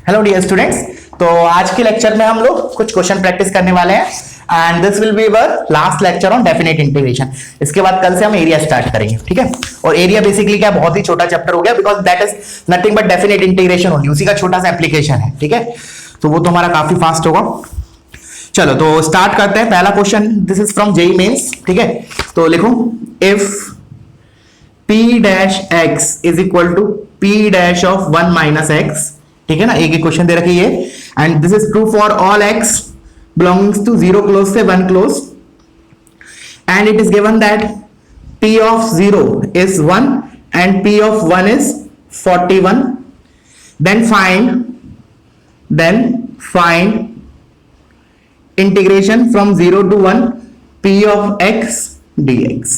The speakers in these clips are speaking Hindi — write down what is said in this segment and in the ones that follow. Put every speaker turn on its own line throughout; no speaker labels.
Hello dear students. तो आज के लेक्चर में हम लोग कुछ क्वेश्चन प्रैक्टिस करने वाले हैं and this will be our last lecture on definite integration. इसके बाद कल से हम एरिया स्टार्ट करेंगे, ठीक है। और एरिया बेसिकली क्या, बहुत ही छोटा चैप्टर हो गया because that is nothing but definite integration only, उसी का छोटा सा एप्लीकेशन है, ठीक है। तो वो तो हमारा काफी फास्ट होगा। चलो तो स्टार्ट करते हैं। पहला question, this is from JEE mains, ठीक है। तो लिखो, if p dash x is equal to p dash of 1 minus x, ठीक है ना। एक क्वेश्चन दे रखी है and this is true for all x belongings to 0 close से 1 close and it is given that p of 0 is 1 and p of 1 is 41, then find integration from 0 to 1 p of x dx।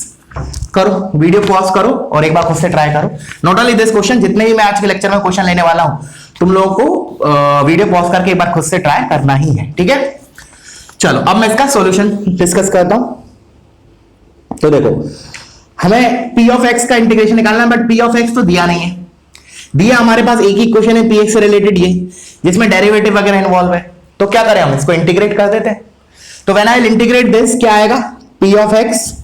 करो, वीडियो पॉज करो और एक बार खुद से ट्राई करो। नॉट ओनली दिस क्वेश्चन, जितने भी मैं आज के लेक्चर में क्वेश्चन लेने वाला हूं तुम लोगों को वीडियो पॉज करके एक बार खुद से ट्राई करना ही है, ठीक है। चलो अब मैं इसका सॉल्यूशन डिस्कस करता हूं। तो देखो, हमें p ऑफ x का इंटीग्रेशन निकालना है बट p ऑफ x तो दिया नहीं है। दिया हमारे पास एक ही क्वेश्चन है px से रिलेटेड, ये जिसमें डेरिवेटिव वगैरह इन्वॉल्व है। तो क्या करें, हम इसको इंटीग्रेट कर देते हैं। तो when I will integrate this, क्या आएगा, p of x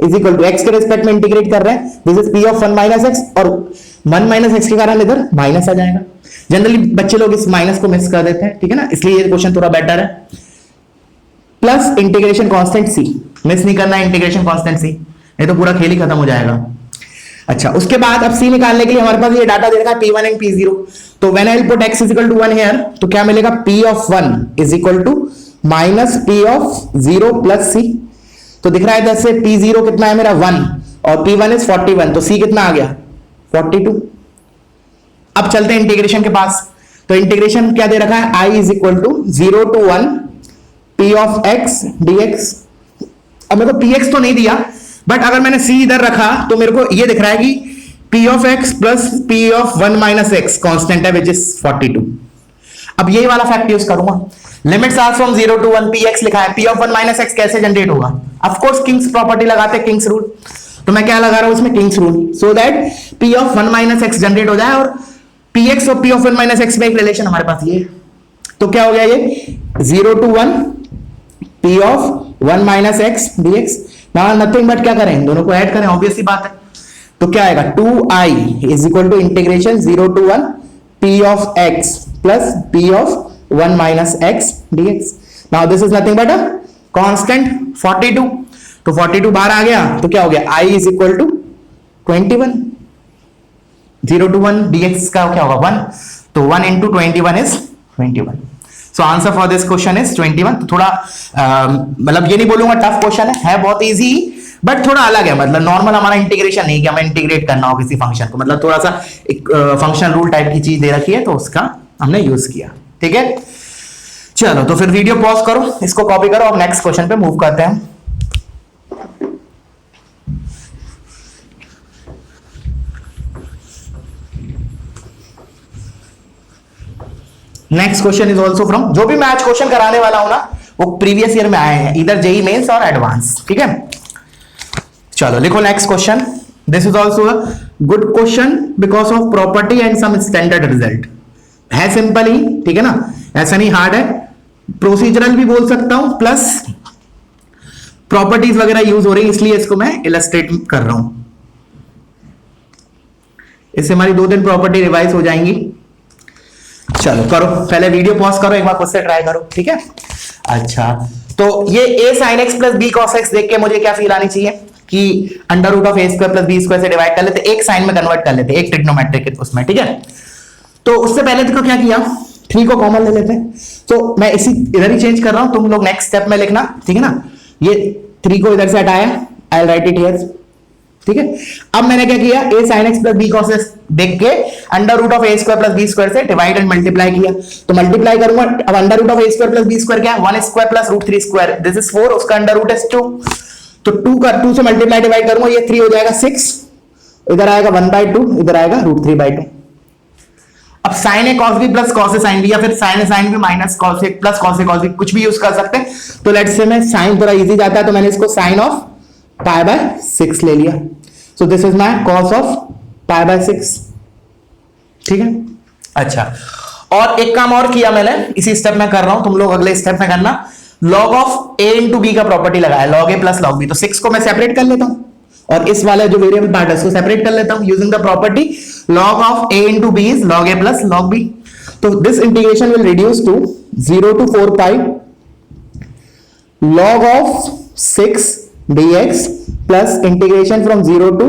is equal to x के रिस्पेक्ट में इंटीग्रेट कर रहे हैं, this is p of 1 minus x और 1 माइनस x के कारण इधर माइनस आ जाएगा। जनरली बच्चे लोग इस माइनस को मिस कर देते हैं, ठीक है ना, इसलिए ये क्वेश्चन थोड़ा बेटर है। Plus integration constant c, miss नहीं करना है इंटीग्रेशन कांस्टेंट c, नहीं तो पूरा खेल ही खत्म हो जाएगा। अच्छा, उसके बाद अब c निकालने के लिए हमारे पास ये डाटा दे रखा है p1 एंड p0। तो when I will put x is equal to 1 here, तो क्या मिलेगा, p of 1 is equal to minus p of 0 plus c। तो दिख रहा है इधर से p0 कितना है मेरा 1 और p1 इज 41, तो c कितना आ गया 42। अब चलते हैं इंटीग्रेशन के पास। तो इंटीग्रेशन क्या दे रखा है, i is equal to 0 to 1 p of x dx। अब मेरे को px तो नहीं दिया बट अगर मैंने c इधर रखा तो मेरे को ये दिख रहा है कि p of x plus p of 1 minus x constant है विच इज 42। अब यही वाला फैक्ट यूज करूंगा। Limits are from 0 to 1 px लिखा है, p ऑफ 1 माइनस x कैसे जनरेट होगा, ऑफ कोर्स किंग्स प्रॉपर्टी लगाते हैं, किंग्स रूल। तो मैं क्या लगा रहा हूं इसमें, Kings rule, so that p of 1 minus x generate हो जाए और px और p ऑफ 1 माइनस x में एक रिलेशन हमारे पास ये। तो क्या हो गया ये 0 to 1 p of 1 minus x dx। Now nothing but क्या करें, दोनों को ऐड करें, ऑब्वियस सी बात है। तो क्या आएगा 2i is equal to integration 0 to 1 p of x plus p of 1 minus x dx। Now this is nothing but a constant 42। तो 42 बाहर आ गया तो क्या हो गया, i is equal to 21। 0 to 1 dx का क्या होगा 1, तो 1 into 21 is 21। So answer for this question is 21। तो थोड़ा मतलब ये नहीं बोलूंगा टफ क्वेश्चन है बहुत इजी बट थोड़ा अलग है। मतलब नॉर्मल हमारा इंटीग्रेशन नहीं कि हमें इंटीग्रेट करना हो किसी फंक्शन को, मतलब थोड़ा सा एक फंक्शन रूल टाइप की चीज दे रखी है तो उसका हमने यूज किया, ठीक है। चलो तो फिर वीडियो पॉज करो, इसको कॉपी करो, अब नेक्स्ट क्वेश्चन पे मूव करते हैं। Next question is also from, जो भी मैं आज क्वेश्चन कराने वाला हूं ना वो प्रीवियस ईयर में आए हैं, इधर जेईई मेंस और एडवांस, ठीक है। चलो लिखो next question. This is also a good question because of property and some standard result. है सिंपल ही, ठीक है ना, ऐसा नहीं हार्ड है, प्रोसीजरल भी बोल सकता हूं, प्लस प्रॉपर्टीज वगैरह यूज हो रही है इसलिए इसको मैं इलस्ट्रेट कर रहा हूं। इससे हमारी 2-3 प्रॉपर्टी रिवाइज हो जाएंगी। चलो करो, पहले वीडियो पॉज करो, एक बार खुद से ट्राई करो, ठीक है। अच्छा, तो ये a sin x plus b cos x देख के मुझे क्या फील आनी चाहिए कि under root of a square plus b square से डिवाइड कर लेते, एक साइन में कन्वर्ट कर लेते, एक ट्रिग्नोमेट्रिक उसमें, ठीक है। तो उससे पहले देखो क्या किया, 3 को कॉमन ले लेते हैं। तो मैं इसी इधर ही चेंज कर रहा हूं, तुम लोग नेक्स्ट स्टेप में लिखना, ठीक है ना। ये 3 को इधर से हटाया, I will write it here, ठीक है। अब मैंने क्या किया, a sin x plus b cos x देख के under root of a square plus b square से डिवाइड एंड मल्टीप्लाई किया। तो मल्टीप्लाई करूंगा, अब under root of a square plus b square क्या है, 1 square plus root 3 square, this is 4, उसका अंडर रूट इज 2। तो 2 से मल्टीप्लाई डिवाइड करूंगा, ये 3 हो जाएगा 6, इधर आएगा 1/2, इधर आएगा रूट 3/2। अब sin a cos b plus cos a sin b या फिर sin a sin b minus cos a plus cos a cos b कुछ भी यूज कर सकते हैं। तो लेट्स से मैं sin थोड़ा इजी जाता है तो मैंने इसको sin ऑफ π/6 ले लिया। So this is my cos of π/6, ठीक है। अच्छा, और एक काम और किया मैंने, इसी स्टेप में कर रहा हूं, तुम लोग अगले स्टेप में करना। log of a into B का प्रॉपर्टी लगाया, log a plus log b। तो 6 को मैं सेपरेट कर लेता हूं और इस वाला जो वेरिएबल पार्ट है उसको सेपरेट कर लेता हूं using the property log of a into B is log a plus log b। तो this integration will reduce to 0 to 4 pi log of 6 dx plus integration from 0 to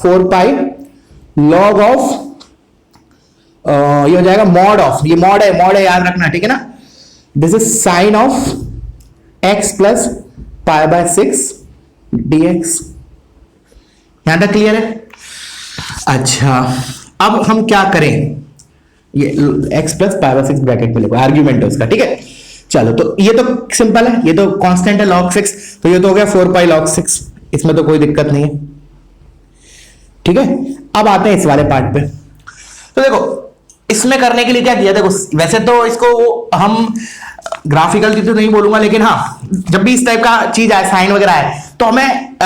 4 pi log of ये हो जाएगा मॉड ऑफ, ये मॉड है याद रखना, ठीक है ना। This is sine of x plus pi by 6 dx। यहां तक क्लियर है? अच्छा, अब हम क्या करें, ये x plus pi by 6 bracket में लिखो, आर्ग्यूमेंट है उसका, ठीक है। चलो, तो ये तो सिंपल है, ये तो कांस्टेंट है log 6, तो ये तो हो गया 4 पाई log 6, इसमें तो कोई दिक्कत नहीं है, ठीक है। अब आते हैं इस वाले पार्ट पे। तो देखो इसमें करने के लिए क्या किया, देखो वैसे तो इसको हम ग्राफिकल तो नहीं बोलूंगा, लेकिन हाँ जब भी इस टाइप का चीज आए, साइन वगैरह आए, तो हमें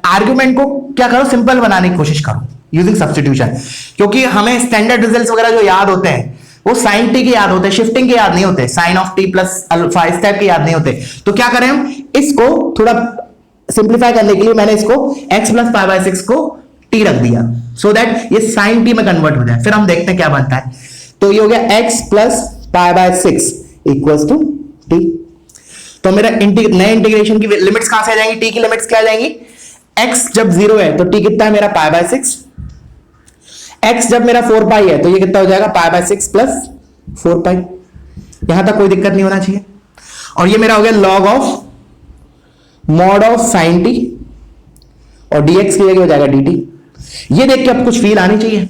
आर्ग्यूमेंट को क्या करो, सिंपल बनाने की कोशिश करो यूजिंग सब्स्टिट्यूशन, क्योंकि हमें स्टैंडर्ड रिजल्ट्स वगैरह जो याद होते हैं वो साइन टी के याद होते हैं, शिफ्टिंग के याद नहीं होते, sine of T plus alpha इस टाइप के याद नहीं होते। तो क्या करें हम, इसको थोड़ा सिंप्लीफाई करने के लिए मैंने इसको x प्लस पाई बाय 6 को t रख दिया, सो दैट ये साइन टी में कन्वर्ट हो जाए। फिर हम देखते हैं क्या बनता है। तो ये हो गया x plus pi by 6 equals to t। तो मेरा नए इंटीग्रेशन की लिमिट्स कहां से आ जाएंगी, t की लिमिट्स क्या आ जाएंगी, x जब 0 है तो t कितना है मेरा पाई बाय 6, x जब मेरा 4 पाई है तो ये कितना हो जाएगा पाई बाय 6 प्लस 4 पाई। यहां तक कोई दिक्कत नहीं होना चाहिए। और ये मेरा हो गया log of mod of sine T और dx की जगह हो जाएगा dt। ये देख के अब कुछ फील आनी चाहिए।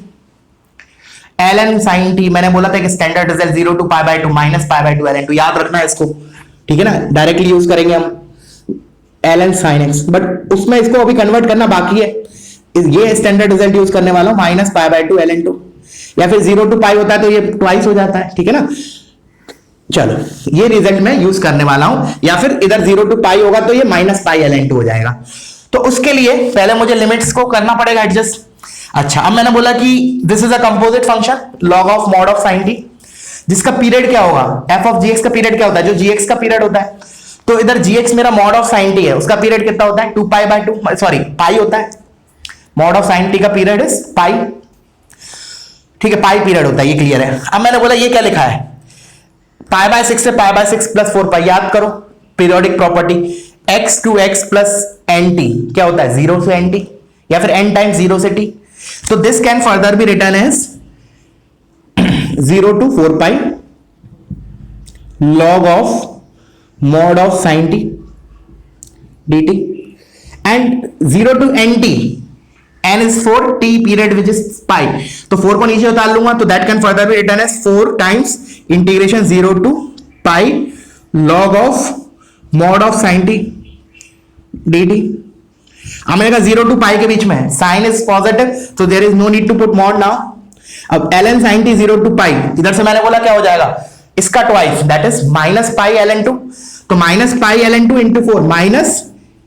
ln sin t मैंने बोला था कि standard result 0 to pi by 2 minus pi by 2 ln 2, याद रखना है इसको, ठीक है ना। डायरेक्टली यूज करेंगे हम ln sin x, बट उसमें इसको अभी कन्वर्ट करना बाकी है। ये स्टैंडर्ड रिजल्ट यूज करने वाला हूं माइनस पाई बाय 2 ln 2, या फिर 0 टू पाई होता है तो ये ट्वाइस हो जाता है, ठीक है ना। चलो ये रिजल्ट मैं यूज करने वाला हूं, या फिर इधर 0 टू पाई होगा तो ये माइनस पाई ln 2 हो जाएगा। तो उसके लिए पहले मुझे लिमिट्स को करना पड़ेगा एडजस्ट। अच्छा, अब मैंने बोला कि this is a composite function log of mod of sine T, जिसका पीरियड क्या होगा, f ऑफ gx का पीरियड क्या होता है, जो gx का पीरियड होता है। तो इधर gx मेरा मॉड ऑफ साइन टी है, उसका पीरियड कितना होता है 2 पाई बाय 2, सॉरी पाई होता है। मॉड ऑफ साइन टी का पीरियड इज पाई, ठीक है, पाई पीरियड होता है, ये क्लियर है। अब मैंने बोला ये क्या लिखा है, पाई बाय 6 से पाई बाय 6 प्लस 4 पाई, याद करो periodic property, x to x plus N T क्या होता है 0 से एन टी, या फिर n टाइम्स 0 से t। तो this can further be written as 0 to 4 pi log of mod of sine T dt and 0 to N T, n is 4, t period which is pi, तो 4 को नीचे उतार लूंगा तो that can further be written as 4 times integration 0 to pi log of mod of sin t dt। मैंने कहा 0 टू पाई के बीच में साइन इज पॉजिटिव, तो there is no need to put mod now. अब ln sin t 0 to pi, इधर से मैंने बोला क्या हो जाएगा, इसका twice that is minus pi ln 2, तो minus pi ln 2 into 4 minus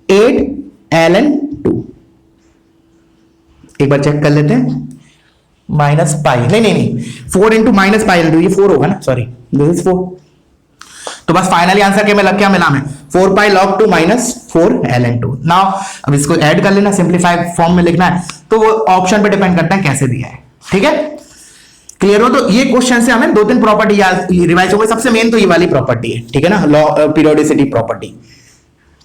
8 ln 2। एक बार चेक कर लेते हैं, माइनस पाई नहीं 4 इंटू माइनस पाई ln 2, ये 4 होगा ना, सॉरी दिस इज 4। तो बस फाइनली आंसर के में लग क्या मिला हमें 4 pi log 2 minus 4 ln 2। Now अब इसको ऐड कर लेना, सिंप्लीफाइड फॉर्म में लिखना है, तो वो ऑप्शन पे डिपेंड करता है कैसे दिया है, ठीक है। क्लियर हो? तो ये क्वेश्चन से हमें 2-3 प्रॉपर्टी याद रिवाइज हो गई। सबसे मेन तो ये वाली प्रॉपर्टी है, ठीक है ना, पीरियोडिसिटी प्रॉपर्टी,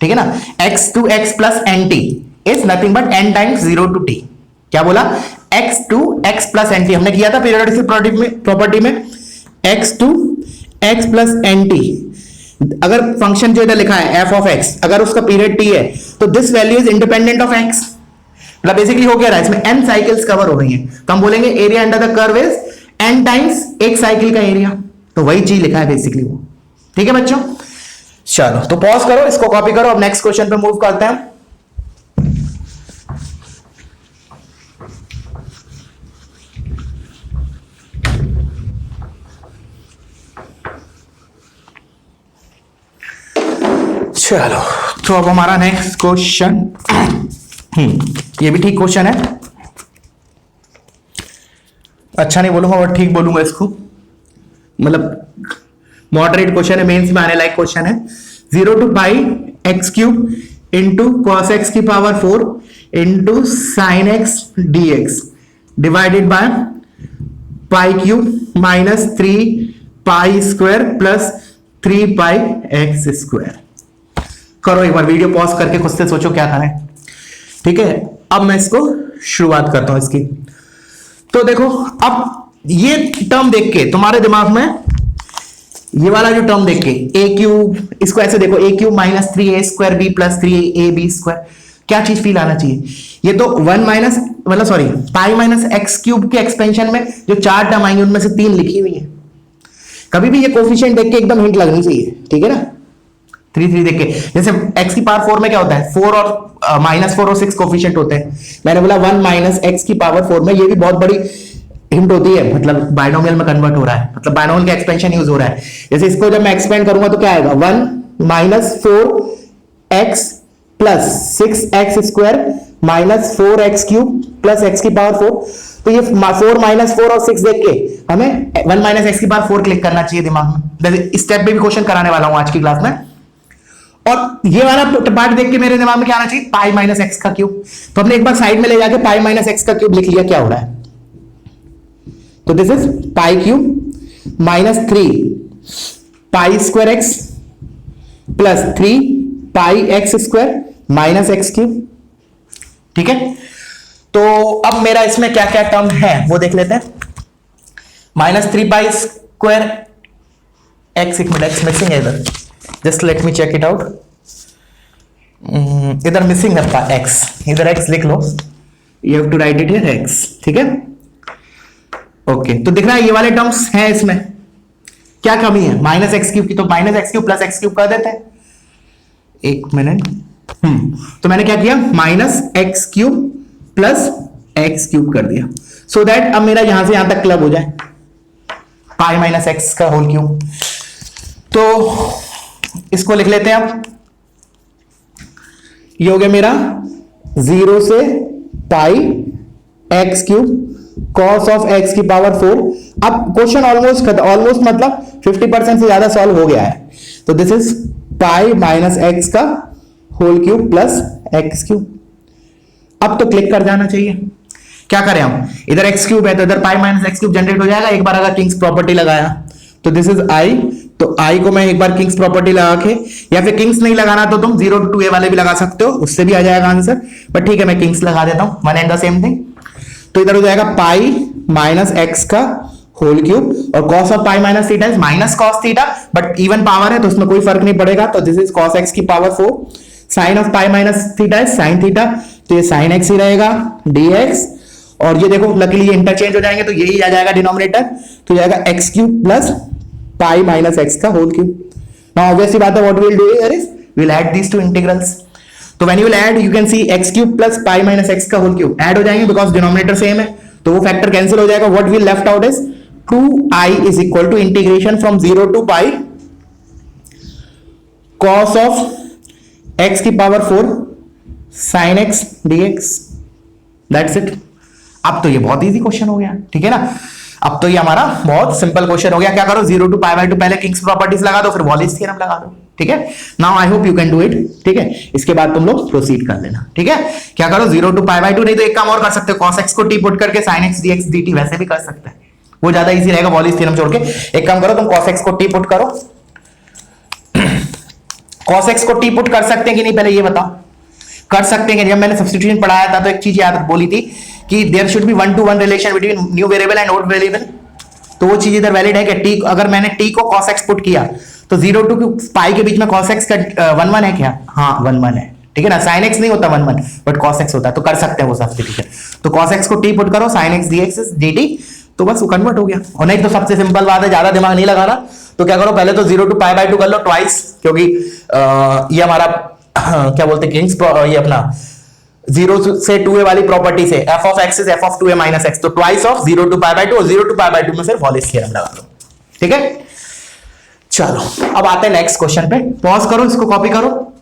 ठीक है ना। x to x plus N T is nothing but n times 0 to t। क्या बोला, x to x plus N T हमने किया था पीरियोडिसिटी प्रॉपर्टी में, x to x plus N T. अगर फंक्शन जो इधर लिखा है f ऑफ x, अगर उसका पीरियड t है तो this value is independent of x। मतलब बेसिकली हो क्या रहा है, इसमें n साइकिल्स कवर हो रही हैं, तो हम बोलेंगे area under the curve is n times एक साइकिल का एरिया। तो वही चीज लिखा है बेसिकली वो, ठीक है बच्चों। चलो तो पॉज करो, इसको कॉपी करो, अब नेक्स्ट क्वेश्चन पे मूव करते हैं। चलो तो अब हमारा नेक्स्ट क्वेश्चन, ये भी ठीक क्वेश्चन है, अच्छा नहीं बोलूंगा और ठीक बोलूंगा इसको। मतलब मॉडरेट क्वेश्चन है, मेंस में आने लायक क्वेश्चन है। 0 to pi x cube into cos x की power 4 into sine x dx divided by pi cube minus 3 pi square plus 3 pi x square. करो एक बार वीडियो पॉज करके खुद से सोचो क्या करें। ठीक है, अब मैं इसको शुरुआत करता हूं इसकी। तो देखो, अब ये टर्म देख के तुम्हारे दिमाग में ये वाला जो टर्म देख के ए क्यूब, इसको ऐसे देखो, a cube minus 3 a square b plus 3 a b square, क्या चीज फील आना चाहिए? ये तो 1 माइनस मतलब सॉरी पाई माइनस एक्स क्यूब के एक्सपेंशन में जो 4 टर्म आएंगे उनमें से 3 लिखी हुई है। कभी भी ये कोफिशिएंट देख के एकदम हिंट लगनी चाहिए, ठीक है ना? 3 देख के, जैसे x की पावर 4 में क्या होता है, 4 और माइनस 4 और 6 कोफिशिएंट होते हैं। मैंने बोला 1 माइनस एक्स की पावर 4 में, ये भी बहुत बड़ी हिंट होती है, मतलब बाइनोमियल में कन्वर्ट हो रहा है, मतलब बाइनोमियल का एक्सपेंशन यूज हो रहा है। जैसे इसको जब मैं एक्सपेंड करूंगा तो क्या आएगा, 1 minus 4x plus 6x square minus 4x cube plus x की पावर 4। तो ये 4 माइनस 4 और 6 देख के हमें 1 माइनस एक्स की पावर 4 क्लिक करना चाहिए दिमाग में। इस स्टेप पे भी क्वेश्चन कराने वाला हूं आज की क्लास में। और ये वाला पार्ट देख के मेरे दिमाग में क्या आना चाहिए, पाई माइनस एक्स का क्यूब। तो हमने एक बार साइड में ले जाके पाई माइनस एक्स का क्यूब लिख लिया, क्या हो रहा है? तो this is pi cube minus 3 pi square x plus 3 pi x square minus x cube. ठीक है, तो अब मेरा इसमें क्या क्या टर्म है वो देख लेते हैं। माइनस 3 पाई स्क्वायर एक्स, एक मिनट, एक्स मिसिंग है इधर, just let me check it out. इधर मिसिंग है एक्स, इधर एक्स लिख लो, you have to write it here x. ठीक है, ओके, तो दिख रहा है ये वाले टर्म्स हैं इसमें। क्या कमी है माइनस एक्स क्यूब की, तो minus x cube plus x cube कर देते हैं। एक मिनट, तो मैंने क्या किया, minus x cube plus x cube कर दिया, सो दैट अब मेरा यहां से यहां तक क्लब हो जाए, पाई माइनस एक्स का होल क्यूब। तो इसको लिख लेते हैं अब, ये हो गया मेरा 0 से pi x cube cos of x की पावर 4। अब क्वेश्चन ऑलमोस्ट मतलब 50% से ज्यादा सॉल्व हो गया है। तो this is pi minus x का whole cube plus x cube. अब तो क्लिक कर जाना चाहिए। क्या करें हम, इधर एक्स क्यूब है तो इधर पाई माइनस एक्स क्यूब जनरेट हो जाएगा एक बार अगर किंग्स प्रॉपर्टी लगाया। तो दिस इज आई, तो आई को मैं एक बार किंग्स प्रॉपर्टी लगा के, या फिर किंग्स नहीं लगाना तो तुम 0 to 2a वाले भी लगा सकते हो, उससे भी आ जाएगा आंसर, बट ठीक है मैं किंग्स लगा देता हूं, one and the same thing. तो इधर हो जाएगा पाई माइनस एक्स का होल क्यूब, और cos of pi minus theta is minus cos theta, but even power है तो उसमें कोई फर्क नहीं पड़ेगा। तो दिस इज कॉस एक्स की power 4, sine of pi minus theta is sine theta, तो ये साइन एक्स ही रहेगा dx। और ये देखो लकीली ये इंटरचेंज हो जाएंगे तो यही आ जाएगा डिनोमिनेटर, तो जाएगा x cube plus pi minus x का होल क्यूब। नाउ ऑब्वियसली बात है, what we will do here is we will add these two integrals. तो when you will add you can see x cube plus pi minus x का होल क्यूब ऐड हो जाएंगे बिकॉज डिनोमिनेटर सेम है, तो वो फैक्टर कैंसिल हो जाएगा। What we left out is 2i is equal to integration from 0 to pi cos of x की power 4 sine x dx, that's it. अब तो ये बहुत इजी क्वेश्चन हो गया, ठीक है ना? अब तो ये हमारा बहुत सिंपल क्वेश्चन हो गया। क्या करो, 0 to π/2 पहले किंग्स प्रॉपर्टीज लगा दो, फिर वॉलिस थ्योरम लगा दो, ठीक है? Now I hope you can do it, ठीक है? इसके बाद तुम लोग प्रोसीड कर लेना, ठीक है? क्या करो, 0 to π/2, नहीं तो एक काम और कर सकते हो, cos x को t पुट करके sin x dx dt वैसे भी कर सकते हैं, वो ज्यादा इजी रहेगा वॉलिस थ्योरम छोड़ के। एक काम करो, तुम cos x को t पुट करो। cos x को t पुट कर सकते हैं कि नहीं, पहले ये बताओ। कर सकते हैं कि जब मैंने सब्स्टिट्यूशन पढ़ाया था तो एक चीज याद बोली थी कि there should be 1-to-1 relation between new variable and old variable, तो वो चीज इधर वैलिड है कि t, अगर मैंने t को cos x पुट किया तो 0 to पाई के बीच में cos x का 1-1 है क्या? हाँ 1-1 है, ठीक है ना? sin x नहीं होता 1-1 बट cos x होता है, तो कर सकते हैं वो सब्स्टिट्यूशन। तो cos x को t पुट करो, sin x dx dt, तो बस वो कन्वर्ट हो गया। और नहीं तो सबसे सिंपल बात है, ज्यादा दिमाग नहीं लगाना, तो क्या करो, पहले तो 0 to π/2 कर लो ट्वाइस, क्योंकि ये हमारा क्या बोलते हैं किंग्स, ये अपना 0 से 2a वाली प्रॉपर्टी से f of x is f of 2a minus x, तो ट्वाइस ऑफ 0 to π/2, और 0 to π/2 में फिर वॉलिस थ्योरम लगा दो, ठीक है? चलो अब आते हैं नेक्स्ट क्वेश्चन पे। पॉज करो, इसको कॉपी करो।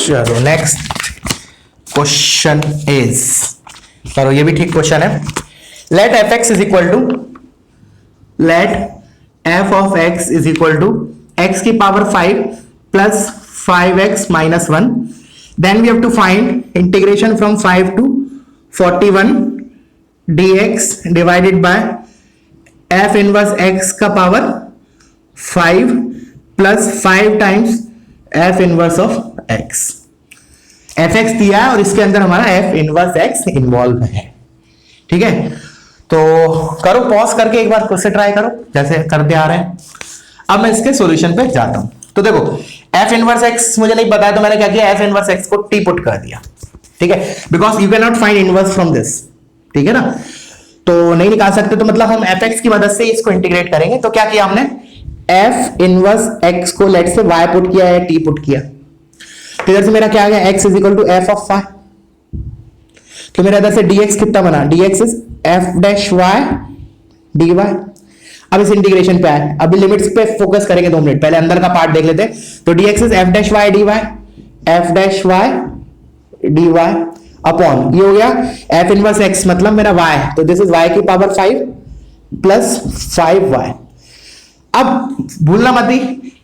चलो नेक्स्ट क्वेश्चन इज, चलो ये भी ठीक क्वेश्चन है। Let F x is equal to, let F of x is equal to X की power 5 plus 5x minus 1, then we have to find integration from 5 to 41 dx divided by f inverse x का power 5 plus 5 times f inverse of x। fx दिया है और इसके अंदर हमारा f इनवर्स x इन्वॉल्व है, ठीक है। तो करो पॉज करके एक बार खुद से ट्राई करो जैसे करते आ रहे हैं। अब मैं इसके सॉल्यूशन पे जाता हूं। तो देखो f इनवर्स x मुझे नहीं पता है, तो मैंने क्या किया, f इनवर्स x को t पुट कर दिया, ठीक है, because you can not find inverse from this, ठीक है ना, तो नहीं निकाल सकते। तो मतलब हम fx की मदद से इसको इंटीग्रेट करेंगे। तो क्या किया हमने, f इनवर्स x को लेट से y पुट किया या t पुट किया, तो इधर से मेरा क्या आ गया, x is equal to f of y। तो मेरा इधर से dx कितना बना, dx is f dash y dy। अब इस इंटीग्रेशन पे आए, अभी लिमिट्स पे फोकस करेंगे 2 मिनट, पहले अंदर का पार्ट देख लेते हैं। तो dx is f dash y dy, f dash y dy upon ये हो गया f इनवर्स x मतलब मेरा y, तो दिस इज y की पावर 5 प्लस 5y। अब भूलना मत ही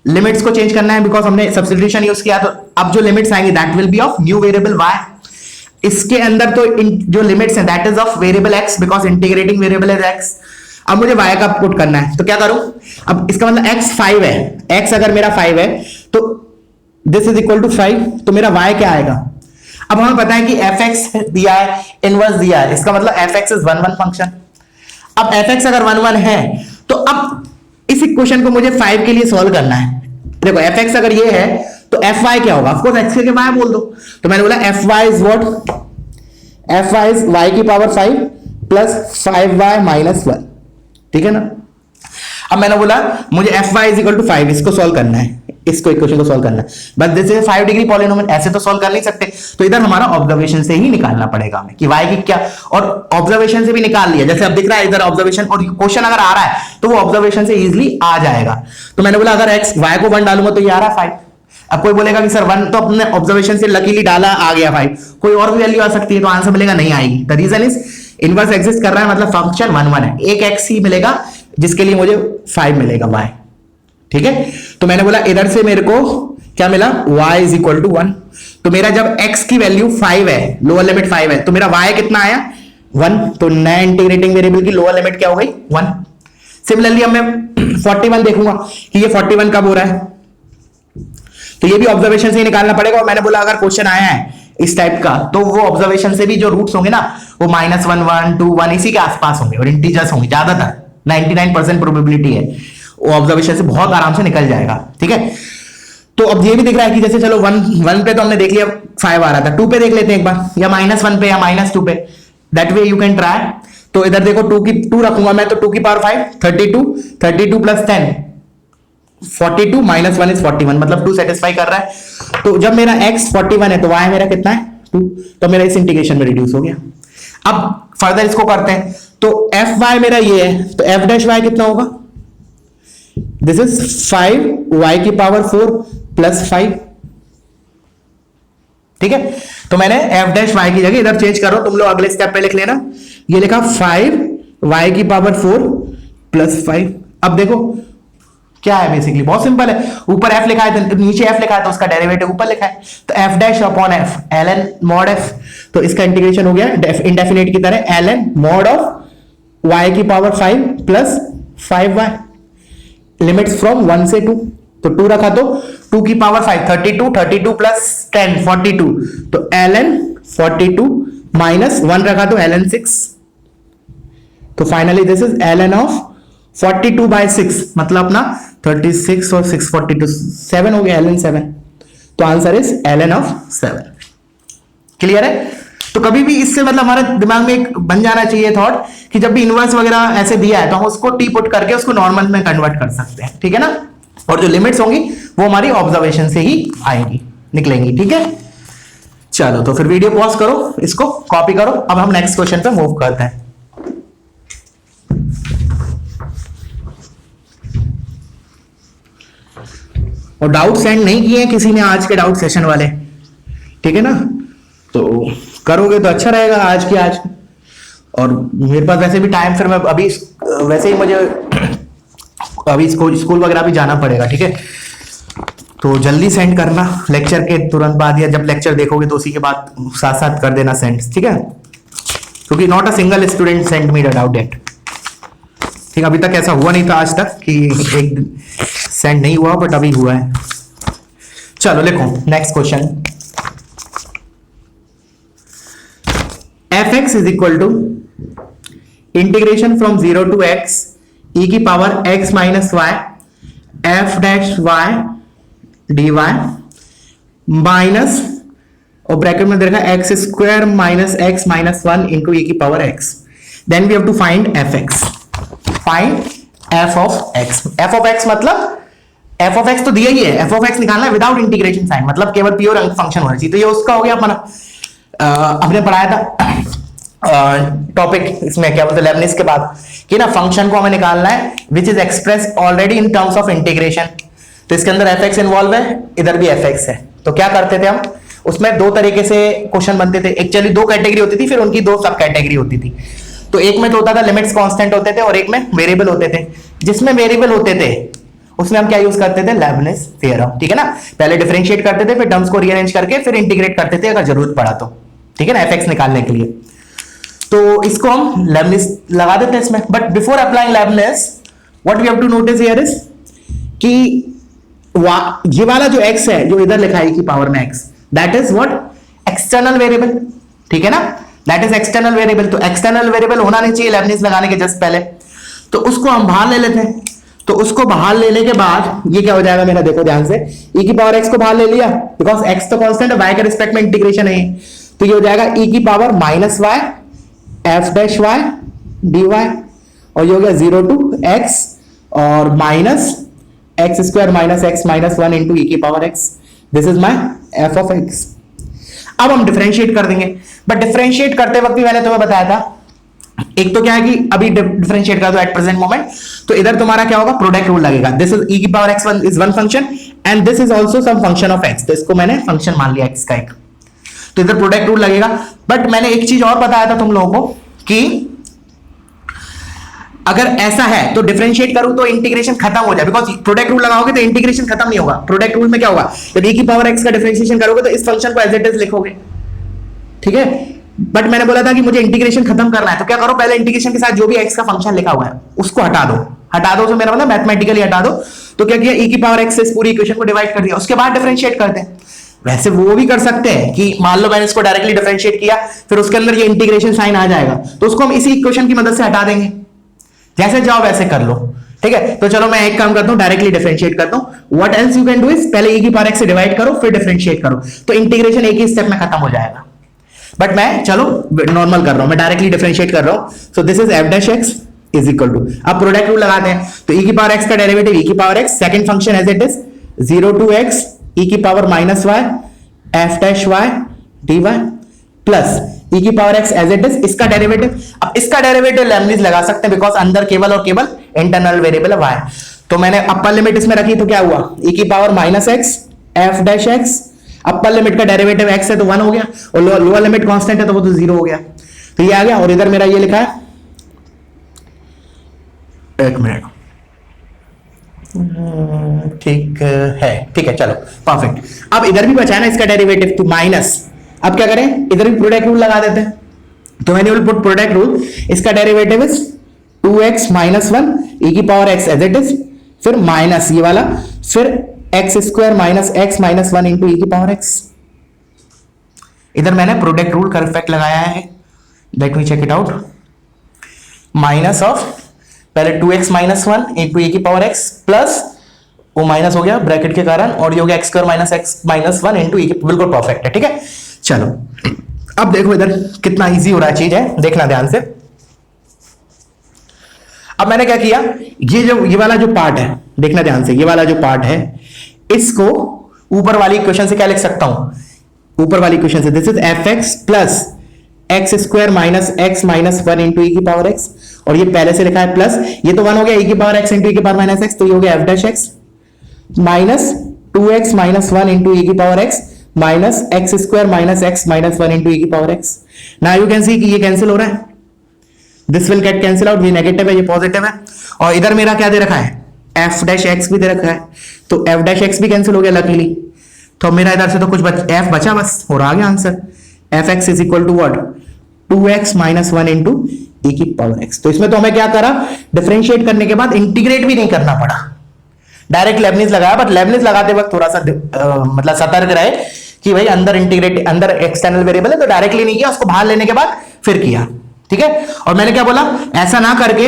लिमिट्स को चेंज करना है, बिकॉज हमने सब्स्टिट्यूशन यूज किया। तो अब जो लिमिट्स आएंगे that will be of new variable y। इसके अंदर तो जो लिमिट्स हैं that is of variable x, because integrating variable is x। अब मुझे y का पुट करना है, तो क्या करूं, अब इसका मतलब x 5 है, x अगर मेरा 5 है तो दिस इज इक्वल टू 5, तो मेरा y क्या आएगा। अब हमें पता है कि fx दिया है, इनवर्स दिया है, इसका मतलब fx इज 1 1 फंक्शन। अब fx अगर 1 1 है तो अब इस इक्वेशन को मुझे 5 के लिए सॉल्व करना है। देखो fx अगर ये है तो fy क्या होगा, ऑफ कोर्स x के y बोल दो। तो मैंने बोला fy is what, fy is y की पावर 5 प्लस 5y माइनस 1, ठीक है ना। अब मैंने बोला मुझे fy इज इक्वल टू 5 इसको सॉल्व करना है, इसको इक्वेशन को सॉल्व करना है, but this is 5 degree polynomial, ऐसे तो सॉल्व कर नहीं सकते। तो इधर हमारा ऑब्जर्वेशन से ही निकालना पड़ेगा हमें कि y की क्या, और ऑब्जर्वेशन से भी निकाल लिया, जैसे अब दिख रहा है इधर ऑब्जर्वेशन, और क्वेश्चन अगर आ रहा है तो वो ऑब्जर्वेशन से इजीली आ जाएगा। तो मैंने बोला अगर x y को 1 डालूंगा तो ये आ रहा है 5। अब कोई बोलेगा कि सर 1 तो अपने ऑब्जर्वेशन से लकीली डाला आ गया 5, कोई और भी वैल्यू आ सकती है, तो आंसर मिलेगा नहीं आएगी। The reason is inverse exist कर रहा है, मतलब फंक्शन 1 1 है, एक x ही मिलेगा जिसके लिए मुझे 5 मिलेगा y, ठीक है। तो मैंने बोला इधर से मेरे को क्या मिला, y इज इक्वल टू 1। तो मेरा जब x की वैल्यू 5 है, लोअर लिमिट 5 है, तो मेरा y कितना आया 1, तो नया इंटीग्रेटिंग वेरिएबल की लोअर लिमिट क्या हो गई 1। सिमिलरली अब मैं 41 देखूंगा कि ये 41 कब हो रहा है, तो ये भी ऑब्जर्वेशन से ही निकालना पड़ेगा। और मैंने बोला अगर क्वेश्चन आया है इस टाइप का तो वो ऑब्जर्वेशन से भी जो रूट्स होंगे ना वो -1 1 2 1 इसी के आसपास होंगे, और इंटीजर्स होंगे, ज्यादातर 99% प्रोबेबिलिटी है वो ऑब्जर्वेशन से बहुत आराम से निकल जाएगा, ठीक है। तो अब ये भी दिख रहा है कि जैसे चलो 1 पे तो हमने देख लिया 5 आ रहा था, 2 पे देख लेते हैं एक बार, या -1 पे या -2 पे, that way you can try. तो इधर देखो 2 रखूंगा मैं, तो 2 की पावर 5 32 प्लस 10 42 माइनस 1 इज 41, मतलब 2 सेटिस्फाई कर रहा है। तो जब मेरा x 41 है तो y मेरा कितना है 2, तो मेरा इस इंटीग्रेशन में रिड्यूस हो गया। अब फर्दर इसको करते हैं, तो fy मेरा ये है, तो f डैश y कितना होगा, दिस इज 5 y की पावर 4 प्लस 5, ठीक है। तो मैंने f डैश y की जगह इधर चेंज करो, तुम लोग अगले स्टेप पे लिख लेना, ये लिखा 5 y की पावर 4 प्लस 5। अब देखो क्या है, बेसिकली बहुत सिंपल है, ऊपर f लिखा है तो नीचे f लिखा है, तो उसका डेरिवेटिव ऊपर लिखा है, तो f dash upon f ln mod f, तो इसका इंटीग्रेशन हो गया इंडेफिनिट की तरह ln mod ऑफ y की power 5 plus 5y, limits from 1 से 2, तो 2 रखा तो 2 की पावर 5 32 प्लस 10 42, तो ln 42 माइनस 1 रखा तो ln 6, तो finally this is ln of 42 by 6, मतलब अपना 36 और 6 42 7 हो गया, ln 7, तो answer is ln of 7। Clear है। तो कभी भी इससे मतलब हमारे दिमाग में एक बन जाना चाहिए थॉट कि जब भी इनवर्स वगैरह ऐसे दिया है तो हम उसको टी पुट करके उसको नॉर्मल में कन्वर्ट कर सकते हैं, ठीक है ना। और जो लिमिट्स होंगी वो हमारी ऑब्जर्वेशन से ही आएंगी, निकलेंगी, ठीक है। चलो तो फिर वीडियो पॉज करो, इसको कॉपी करो, अब हम नेक्स्ट क्वेश्चन पे मूव करते हैं। और डाउट सेंड नहीं किए किसी ने आज के डाउट सेशन वाले, ठीक है ना। तो करोगे तो अच्छा रहेगा आज की आज। और मेरे पास वैसे भी टाइम, फिर मैं अभी वैसे ही मुझे अभी स्कूल वगैरह भी जाना पड़ेगा, ठीक है। तो जल्दी सेंड करना लेक्चर के तुरंत बाद, या जब लेक्चर देखोगे तो उसी के बाद साथ साथ कर देना सेंड, ठीक है। क्योंकि not a single student send me doubt date, ठीक। अभी तक ऐसा हुआ नहीं था आज तक कि एक सेंड नहीं हुआ, बट अभी हुआ है। चलो लिखो next question. fx is equal to integration from 0 to x e की power x minus Y f dash y dy minus, और ब्रैकेट में देखा X square minus x minus 1 into e की power x। Then we have to find fx, find f of x। f of x मतलब f ऑफ x तो दिया ही है, f ऑफ x निकालना है विदाउट इंटीग्रेशन साइन, मतलब केवल प्योर फंक्शन होना चाहिए। तो ये उसका हो गया अपना, हमने पढ़ाया था टॉपिक इसमें, क्या बोलते हैं लेबनिज के बाद, कि ना फंक्शन को हमें निकालना है which is express already in terms of integration. तो इसके अंदर fx इन्वॉल्व है, इधर भी fx है। तो क्या करते थे हम, उसमें दो तरीके से क्वेश्चन बनते थे। एक्चुअली दो कैटेगरी होती थी, फिर उनकी दो सब कैटेगरी होती थी। तो एक में तो होता था लिमिट्स कांस्टेंट होते थे, और एक में वेरिएबल होते थे। जिसमें वेरिएबल होते थे उसमें हम क्या यूज करते थे, लेबनिज थ्योरम, ठीक है ना। पहले डिफरेंशिएट करते थे, फिर टर्म्स को रीअरेंज करके फिर इंटीग्रेट करते थे अगर जरूरत पड़ा तो, ठीक है ना, fx निकालने के लिए। तो इसको हम लेबनिज लगा देते हैं इसमें। But before applying Leibniz what we have to notice here is कि ये वाला जो x है, जो इधर लिखा है की पावर में x, that is what external variable, ठीक है ना, दैट इज एक्सटर्नल वेरिएबल। तो एक्सटर्नल वेरिएबल होना नहीं चाहिए लेबनिज लगाने के जस्ट पहले। तो उसको हम बाहर ले लेते हैं। तो उसको बाहर लेने के बाद ये क्या हो जाएगा मेरा, देखो ध्यान से, e की पावर x को बाहर ले लिया, बिकॉज x तो कांस्टेंट है, y के रिस्पेक्ट में इंटीग्रेशन है। तो ये हो जाएगा e की power minus Y f dash y dy, और ये हो गया 0 टू x और minus x square minus x minus 1 into e की power x। This is my f of x। अब हम डिफरेंशिएट कर देंगे, बट डिफरेंशिएट करते वक्त भी मैंने तुम्हें बताया था, एक तो क्या है कि अभी डिफरेंशिएट कर दो एट प्रेजेंट मोमेंट, तो इधर तुम्हारा क्या होगा, प्रोडक्ट रूल लगेगा। दिस इज e की power x1 is one function and this is also some function of x। तो इसको मैंने फंक्शन मान लिया x का एक, तो इधर प्रोडक्ट रूल लगेगा। बट मैंने एक चीज और बताया था तुम लोगों को कि अगर ऐसा है तो डिफरेंशिएट करूं तो इंटीग्रेशन खत्म हो जाए, बिकॉज प्रोडक्ट रूल लगाओगे तो इंटीग्रेशन खत्म नहीं होगा। प्रोडक्ट रूल में क्या होगा, जब e की पावर x का डिफरेंशिएशन करोगे तो इस फंक्शन को एज इट इज लिखोगे, ठीक है। बट मैंने बोला था कि मुझे इंटीग्रेशन खत्म करना है, तो क्या करो, पहले इंटीग्रेशन के साथ जो भी x का फंक्शन लिखा हुआ है उसको हटा दो तो मेरा मतलब मैथमेटिकली हटा दो। तो क्या किया, e की पावर x से इस पूरी इक्वेशन को डिवाइड कर दिया, उसके बाद डिफरेंशिएट करते हैं। वैसे वो भी कर सकते हैं कि मान लो मैंने इसको डायरेक्टली डिफरेंशिएट किया, फिर उसके अंदर ये इंटीग्रेशन साइन आ जाएगा, तो उसको हम इसी इक्वेशन की मदद से हटा देंगे। जैसे जाओ वैसे कर लो, ठीक है। तो चलो मैं एक काम करता हूं, डायरेक्टली डिफरेंशिएट करता हूं। What else you can do is, पहले e की पावर x से डिवाइड करो फिर डिफरेंशिएट करो, तो इंटीग्रेशन एक ही स्टेप में खत्म हो जाएगा। बट मैं चलो नॉर्मल कर रहा हूं, मैं डायरेक्टली डिफरेंशिएट कर रहा हूं। So this is f dash x is equal to, अब प्रोडक्ट रूल लगाते हैं। तो e की पावर x का डेरिवेटिव e की power x, second function as it is 0 to x e की power minus y f dash y dy plus e की power x as it is, इसका डेरिवेटिव। अब इसका डेरिवेटिव लेबनिज लगा सकते हैं बिकॉज अंदर केवल और केवल इंटरनल वेरिएबल है y। तो मैंने अपर लिमिट इसमें रखी, तो क्या हुआ, e की power minus x f dash x, upper limit का डेरिवेटिव x है तो 1 हो गया, और लोअर लिमिट कांस्टेंट है तो वो तो 0 हो गया। तो ये आ गया, और इधर मेरा ये लिखा है, एक मिनट, ठीक है, ठीक है, चलो परफेक्ट। अब इधर भी बचा है ना इसका डेरिवेटिव, तो माइनस, अब क्या करें, इधर भी प्रोडक्ट रूल लगा देते हैं। तो मैंने विल पुट प्रोडक्ट रूल, इसका derivative is 2x minus 1 e की power x as it is, फिर माइनस ये वाला, फिर x square minus x minus 1 into e की पावर x। इधर मैंने प्रोडक्ट रूल का इफेक्ट लगाया है, let me check it out. Minus of पहले 2x माइनस 1 इंटू e की पावर x प्लस वो माइनस हो गया ब्रैकेट के कारण, और ये हो गया x square minus x minus 1 into e की, बिल्कुल परफेक्ट है, ठीक है। चलो अब देखो इधर कितना इजी हो रहा है, चीज है, देखना ध्यान से। अब मैंने क्या किया, ये वाला जो पार्ट है, देखना ध्यान से, ये वाला जो पार्ट है इसको ऊपर वाली इक्वेशन से क्या लिख सकता हूं, ऊपर वाली इक्वेशन से, this is f x plus x square minus x minus 1 into e की पावर एक्स, और ये पहले से लिखा है प्लस, ये तो 1 हो गया e की पावर x इंटू e की पावर माइनस एक्स, तो ये हो गया f dash x minus 2x minus 1 into e की power x minus x square minus x minus 1 into e की power x. Now you can see कि ये कैंसिल हो रहा है, this will get cancel out, ये नेगेटिव है ये पॉजिटिव है, और इधर मेरा क्या दे रखा है, एफ डैश एक्स भी दे रखा है, तो एफ डैश एक्स भी कैंसिल हो गया लकीली। तो मेरा इधर से तो कुछ एफ बचा बस, और आ गया answer, f x is equal to what, 2x minus 1 into e की पावर एक्स। तो इसमें तो हमें क्या करा, डिफरेंशिएट करने के बाद इंटीग्रेट भी नहीं करना पड़ा, डायरेक्ट लेबनिज लगाया, बट लेबनिज लगाते वक्त थोड़ा सा मतलब सतर्क रहे कि भाई अंदर इंटीग्रेट, अंदर एक्सटर्नल वेरिएबल है, तो डायरेक्टली नहीं किया, उसको बाहर लेने के बाद फिर किया, ठीक है। और मैंने क्या बोला, ऐसा ना करके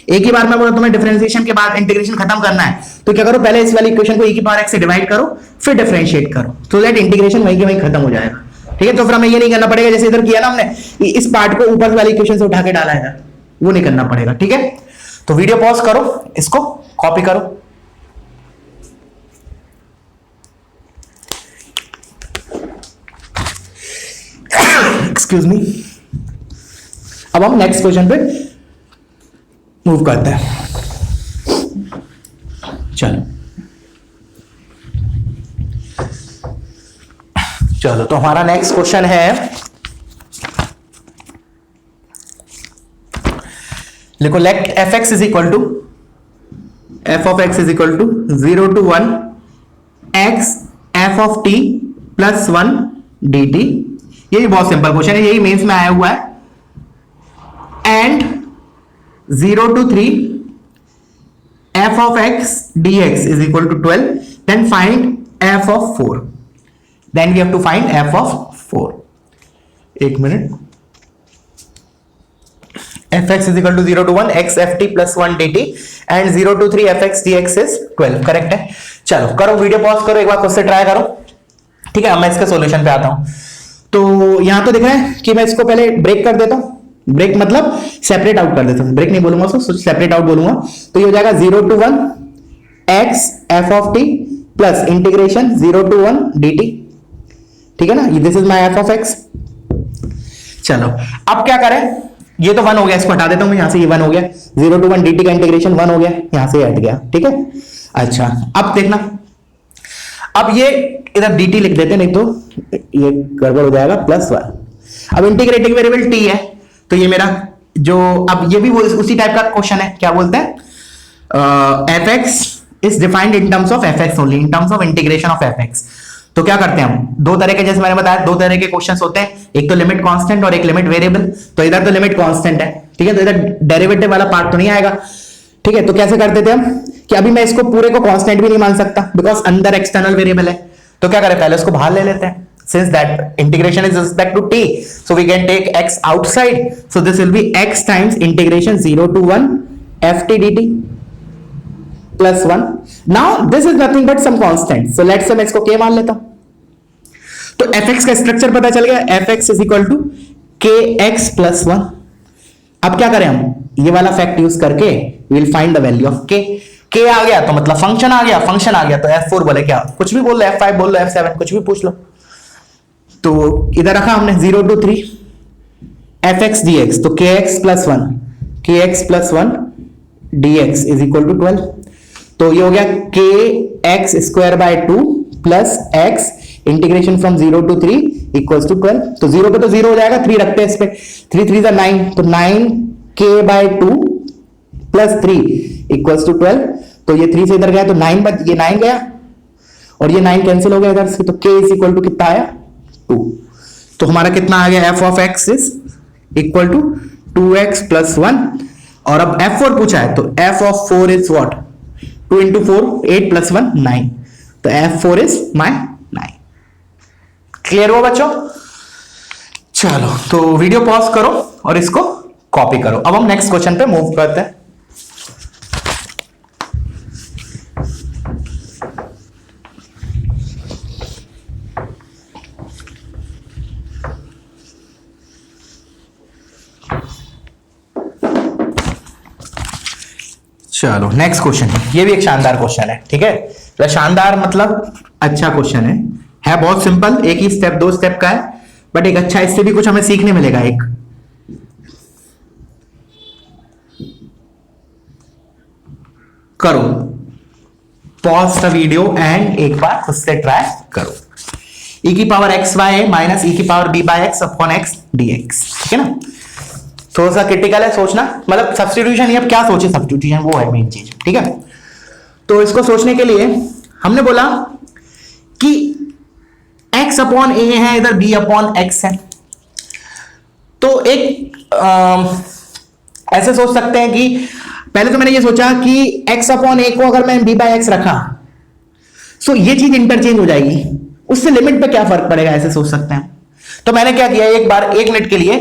एक ही बार में बोला तुम्हें डिफरेंशिएशन के बाद इंटीग्रेशन खत्म करना है, तो क्या करो, पहले इस वाली इक्वेशन को e की पावर x से डिवाइड करो, फिर डिफरेंशिएट करो, तो दैट इंटीग्रेशन वहीं के वहीं खत्म हो जाएगा, ठीक है। तो फिर हमें ये नहीं करना पड़ेगा जैसे इधर किया ना हमने, इस पार्ट को ऊपर वाली इक्वेशन से उठा के डाला है, वो नहीं करना पड़ेगा, ठीक है। तो वीडियो पॉज करो, इसको कॉपी करो। Excuse me. अब हम नेक्स्ट क्वेश्चन पे मूव करते हैं, चलो चलो। तो हमारा नेक्स्ट क्वेश्चन है, लिखो let F x is equal to, f of x is equal to 0 to 1 x f of T plus 1 d t. ये भी बहुत सिंपल क्वेश्चन है, यही मेंस में आया हुआ है। And 0 to 3 f of x dx is equal to 12, then find f of 4, then we have to find f of 4। एक minute, fx is equal to 0 to 1 x f t plus 1 dt and 0 to 3 fx dx is 12, correct है। चलो करो, वीडियो पॉज करो, एक बार खुद से ट्राई करो, ठीक है। अब मैं इसके सॉल्यूशन पे आता हूं। तो यहां तो दिख रहा है कि मैं इसको पहले ब्रेक कर देता हूं, ब्रेक मतलब सेपरेट आउट कर देता हूं, ब्रेक नहीं बोलूंगा उसको, सेपरेट आउट बोलूंगा। तो ये हो जाएगा 0 to 1 x f of t plus integration 0 to 1 dt, ठीक है ना, this is my f of x। चलो अब क्या करें, ये तो 1 हो गया, इसको हटा देता हूं मैं यहां से, ये 1 हो गया, 0 to 1 dt का इंटीग्रेशन 1 हो गया, यहां से हट गया, ठीक है। अच्छा अब देखना, अब ये इधर dt लिख देते, नहीं तो ये गड़बड़ हो जाएगा, प्लस 1। अब इंटीग्रेटिंग वेरिएबल t है, तो ये मेरा जो, अब ये भी वो उसी टाइप का क्वेश्चन है, क्या बोलते हैं, F x is defined in terms of F x only, in terms of integration of F x. तो क्या करते हैं हम, दो तरह के, जैसे मैंने बताया दो तरह के क्वेश्चंस होते हैं, एक तो लिमिट कांस्टेंट और एक लिमिट वेरिएबल। तो इधर तो लिमिट कांस्टेंट है, ठीक है, तो इधर डेरिवेटिव वाला पार्ट तो नहीं आएगा, ठीक है। तो कैसे करते थे हम कि अभी मैं इसको पूरे को कांस्टेंट भी नहीं मान सकता, बिकॉज अंदर एक्सटर्नल वेरिएबल है, तो क्या करें, पहले उसको बाहर ले लेते हैं। Since that integration is respect to t, so we can take x outside, so this will be x times integration 0 to 1 ft dt plus 1। now this is nothing but some constant, so let's say मैं इसको k मान लेता हूं। तो fx का स्ट्रक्चर पता चल गया, fx is equal to kx plus 1। अब क्या करें हम, ये वाला फैक्ट यूज करके we will find the value of k। k आ गया तो मतलब फंक्शन आ गया, फंक्शन आ गया तो f4 बोले, क्या कुछ भी बोल लो, f5 बोल लो, f7 कुछ भी पूछ लो। तो इधर रखा हमने 0 to 3 fx dx, तो kx plus 1, kx plus 1 dx is equal to 12। तो ये हो गया kx square by 2 plus x integration from 0 to 3 equals to 12। तो 0 पे तो 0 हो जाएगा, 3 रखते हैं इस पे, 3 3 9, तो 9k by 2 plus 3 equals to 12। तो ये 3 से इधर गया तो 9 ये 9 गया, और ये 9 कैंसिल हो गया इधर से, तो k इज इक्वल टू कितना आया, 2। तो हमारा कितना आ गया, f of x is equal to 2x plus 1। और अब f4 पूछा है, तो f of 4 is what, 2 into 4 8 plus 1 9, तो f4 इज माय 9। क्लियर हुआ बच्चों? चलो तो वीडियो पॉज करो और इसको कॉपी करो। अब हम नेक्स्ट क्वेश्चन पे मूव करते हैं। चलो नेक्स्ट क्वेश्चन, ये भी एक शानदार क्वेश्चन है, ठीक है। तो शानदार मतलब अच्छा क्वेश्चन है बहुत सिंपल, एक ही स्टेप 2 स्टेप का है, बट एक अच्छा, इससे भी कुछ हमें सीखने मिलेगा। एक करो पॉज द वीडियो एंड एक बार खुद से ट्राई करो। e की power x by a minus e की power b by x upon x dx, ठीक है ना। थोड़ा सा क्रिटिकल है सोचना, मतलब सब्स्टिट्यूशन, ये अब क्या सोचे सब्स्टिट्यूशन, वो है मेन चीज, ठीक है। तो इसको सोचने के लिए हमने बोला कि x अपॉन ए है, इधर b अपॉन एक्स है। तो एक ऐसे सोच सकते हैं कि पहले तो मैंने ये सोचा कि x अपॉन ए को अगर मैं b बाय एक्स रखा तो ये चीज इंटरचेंज हो जाएगी, उससे लिमिट पे क्या फर्क पड़ेगा, ऐसे सोच सकते हैं। तो मैंने क्या किया, एक बार 1 मिनट के लिए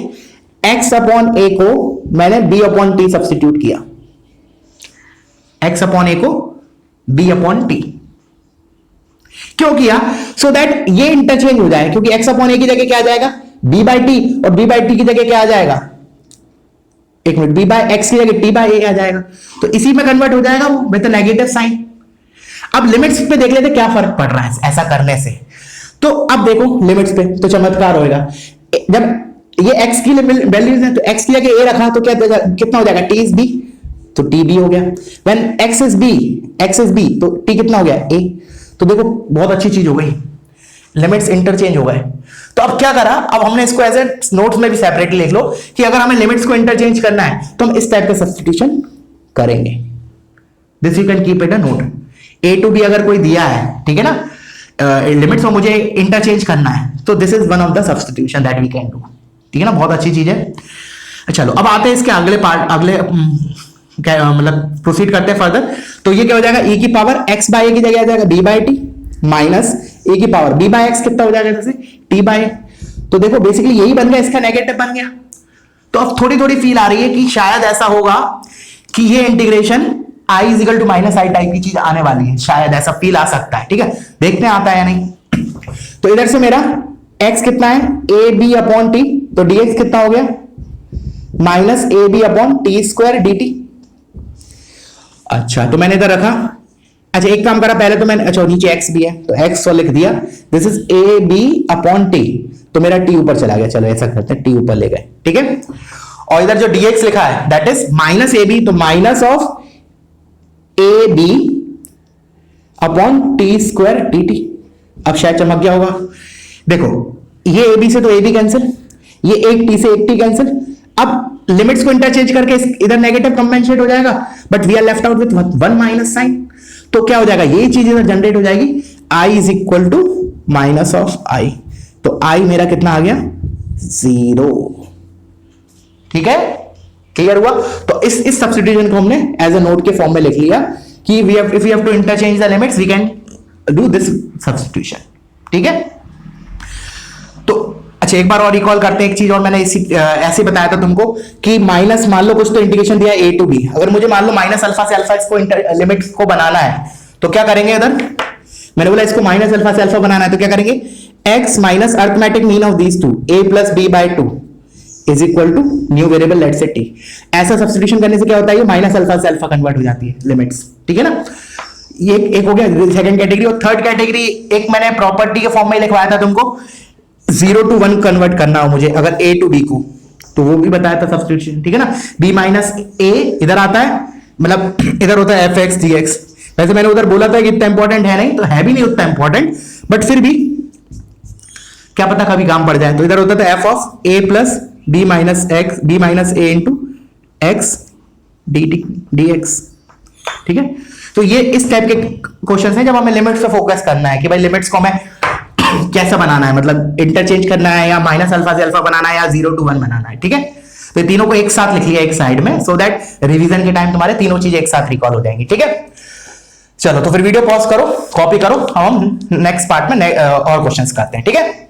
x अपॉन ए को मैंने b अपॉन टी सब्स्टिट्यूट किया, x अपॉन ए को b अपॉन टी क्यों किया, सो दैट ये इंटरचेंज हो जाए, क्योंकि x अपॉन ए की जगह क्या आ जाएगा b बाय टी, और b बाय टी की जगह क्या आ जाएगा, एक मिनट, b बाय एक्स की जगह t बाय ए आ जाएगा, तो इसी में कन्वर्ट हो जाएगा वो विद नेगेटिव साइन। अब लिमिट्स पे देख लेते क्या फर्क पड़ रहा है ऐसा करने से। तो अब देखो लिमिट्स पे तो चमत्कार होएगा, जब ये x की वैल्यूज है तो x की जगह a रखा तो क्या देगा, कितना हो जाएगा, t इज b, तो t b हो गया। व्हेन x इज b तो t कितना हो गया, a। तो देखो बहुत अच्छी चीज हो गई, लिमिट्स इंटरचेंज हो गए। तो अब क्या करा, अब हमने इसको एज ए नोट्स में भी सेपरेटली लिख लो कि अगर हमें लिमिट्स को इंटरचेंज करना है तो हम इस टाइप का सब्स्टिट्यूशन करेंगे। This you can keep it a note, a to b अगर कोई दिया है, ठीक है ना, लिमिट्स को मुझे इंटरचेंज करना है, तो this is one of the substitution that we can do, ठीक है ना, बहुत अच्छी चीज है। चलो अब आते हैं इसके अगले पार्ट, अगले मतलब प्रोसीड करते हैं फर्दर। तो ये क्या हो जाएगा, e की पावर x बाय ए की जगह आ जाएगा b by t minus e की पावर b बाय एक्स कितना हो जाएगा जैसे t बाय। तो देखो बेसिकली यही बन गया, इसका नेगेटिव बन गया। तो अब थोड़ी थोड़ी फील आ रही है कि शायद ऐसा होगा कि ये integration i is equal to minus I type की चीज आने वाली है, शायद ऐसा फील आ सकता है, ठीक है, देखते हैं आता है या नहीं। तो इधर से मेरा x कितना है, ए बी अपॉन टी, तो dx कितना हो गया, minus a b upon t square d t. अच्छा तो मैंने इधर रखा, अच्छा एक काम करा पहले तो मैंने, अच्छा नीचे x भी है तो x तो लिख दिया, this is a b upon t, तो मेरा t ऊपर चला गया, चलो ऐसा करते हैं t ऊपर ले गए, ठीक है। और इधर जो dx लिखा है that is minus a b, तो minus of a b upon t square d t. अब शायद चमक गया होगा, देखो ये ए बी से तो ए बी कैंसिल, ये एक टी से एक टी कैंसिल। अब लिमिट्स को इंटरचेंज करके इधर नेगेटिव कंपेंसेट हो जाएगा, but we are left out with one minus sign, तो क्या हो जाएगा, ये चीज इधर जनरेट हो जाएगी, i is equal to minus of i, तो i मेरा कितना आ गया, 0, ठीक है, क्लियर हुआ। तो इस सब्स्टिट्यूशन को हमने एज अ नोट के फॉर्म में लिख लिया कि we have, if we have to interchange the limits we can do this substitution, ठीक है। तो अच्छा एक बार और रिकॉल करते हैं एक चीज, और मैंने ऐसे बताया था तुमको कि माइनस, मान लो कुछ तो इंटीग्रेशन दिया a टू b, अगर मुझे मान लो माइनस अल्फा से अल्फा इसको लिमिट्स को बनाना है तो क्या करेंगे, इधर मैंने बोला इसको माइनस अल्फा से अल्फा बनाना है तो क्या करेंगे, x minus arithmetic mean of these two a plus b by 2 is equal to new variable let's say t। ऐसा सब्स्टिट्यूशन करने से क्या होता है, ये माइनस अल्फा से अल्फा कन्वर्ट हो जाती है लिमिट्स, ठीक है ना। ये एक हो गया सेकंड कैटेगरी। और थर्ड कैटेगरी एक मैंने प्रॉपर्टी के फॉर्म में लिखवाया था तुमको, 0 to 1 कन्वर्ट करना हो मुझे अगर a टू b को, तो वो भी बताया था सब्स्टिट्यूशन, ठीक है ना। b माइनस a इधर आता है, मतलब इधर होता है fx dx। वैसे मैंने उधर बोला था कि इतना इंपॉर्टेंट है नहीं, तो है भी नहीं उतना इंपॉर्टेंट, बट फिर भी क्या पता कभी काम पड़ जाए। तो इधर होता था f of a plus b minus x, b minus a into x dt dx, ठीक है। तो ये इस टाइप के क्वेश्चन हैं जब हमें लिमिट्स पे फोकस करना है कि भाई लिमिट्स को हमें कैसा बनाना है, मतलब इंटरचेंज करना है या माइनस अल्फा से अल्फा बनाना है या 0 to 1 बनाना है, ठीक है। तो ये तीनों को एक साथ लिख लिया एक साइड में, सो दैट रिवीजन के टाइम तुम्हारे तीनों चीजें एक साथ रिकॉल हो जाएंगी, ठीक है। चलो तो फिर वीडियो पॉज करो, कॉपी करो, हम नेक्स्ट पार्ट में और क्वेश्चंस करते हैं, ठीक है।